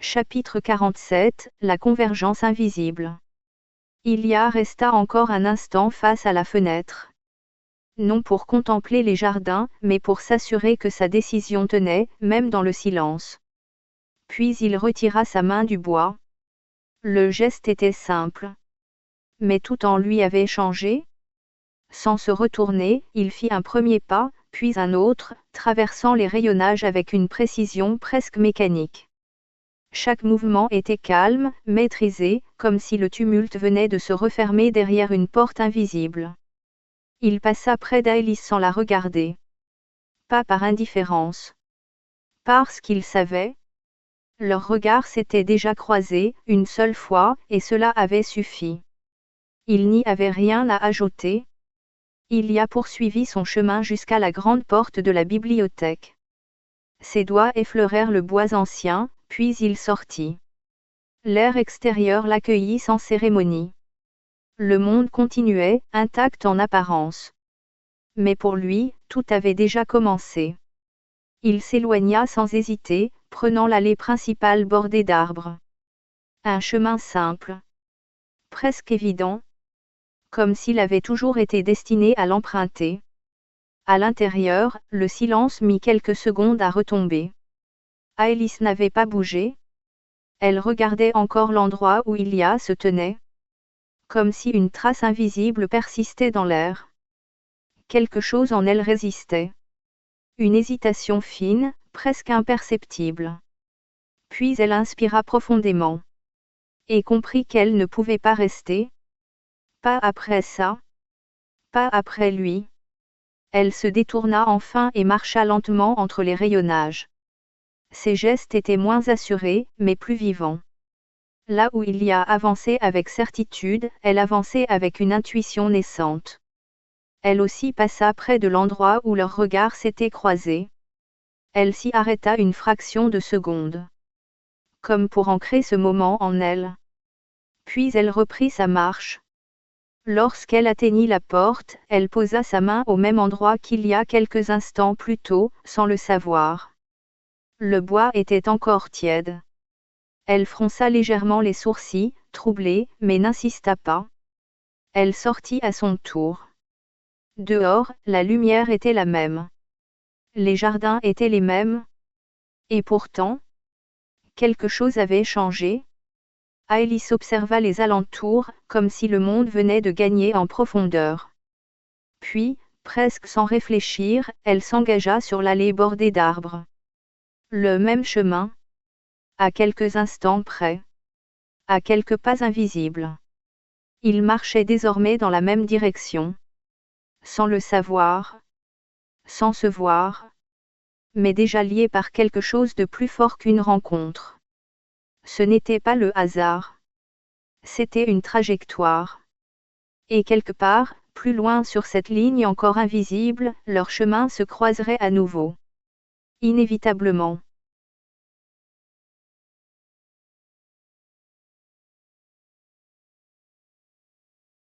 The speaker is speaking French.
Chapitre 47, la convergence invisible. Ilia resta encore un instant face à la fenêtre. Non pour contempler les jardins, mais pour s'assurer que sa décision tenait, même dans le silence. Puis il retira sa main du bois. Le geste était simple. Mais tout en lui avait changé. Sans se retourner, il fit un premier pas, puis un autre, traversant les rayonnages avec une précision presque mécanique. Chaque mouvement était calme, maîtrisé, comme si le tumulte venait de se refermer derrière une porte invisible. Il passa près d'Alice sans la regarder. Pas par indifférence. Parce qu'il savait. Leurs regards s'étaient déjà croisés, une seule fois, et cela avait suffi. Il n'y avait rien à ajouter. Ilia poursuivit son chemin jusqu'à la grande porte de la bibliothèque. Ses doigts effleurèrent le bois ancien, puis il sortit. L'air extérieur l'accueillit sans cérémonie. Le monde continuait, intact en apparence. Mais pour lui, tout avait déjà commencé. Il s'éloigna sans hésiter, prenant l'allée principale bordée d'arbres. Un chemin simple. Presque évident. Comme s'il avait toujours été destiné à l'emprunter. À l'intérieur, le silence mit quelques secondes à retomber. Alice n'avait pas bougé. Elle regardait encore l'endroit où Ilia se tenait. Comme si une trace invisible persistait dans l'air. Quelque chose en elle résistait. Une hésitation fine, presque imperceptible. Puis elle inspira profondément. Et comprit qu'elle ne pouvait pas rester. Pas après ça. Pas après lui. Elle se détourna enfin et marcha lentement entre les rayonnages. Ses gestes étaient moins assurés, mais plus vivants. Là où Ilia avançait avec certitude, elle avançait avec une intuition naissante. Elle aussi passa près de l'endroit où leurs regards s'étaient croisés. Elle s'y arrêta une fraction de seconde. Comme pour ancrer ce moment en elle. Puis elle reprit sa marche. Lorsqu'elle atteignit la porte, elle posa sa main au même endroit qu'il y a quelques instants plus tôt, sans le savoir. Le bois était encore tiède. Elle fronça légèrement les sourcils, troublée, mais n'insista pas. Elle sortit à son tour. Dehors, la lumière était la même. Les jardins étaient les mêmes. Et pourtant, quelque chose avait changé. Alice observa les alentours, comme si le monde venait de gagner en profondeur. Puis, presque sans réfléchir, elle s'engagea sur l'allée bordée d'arbres. Le même chemin. À quelques instants près. À quelques pas invisibles. Ils marchaient désormais dans la même direction. Sans le savoir. Sans se voir. Mais déjà liés par quelque chose de plus fort qu'une rencontre. Ce n'était pas le hasard. C'était une trajectoire. Et quelque part, plus loin sur cette ligne encore invisible, leur chemin se croiserait à nouveau. Inévitablement.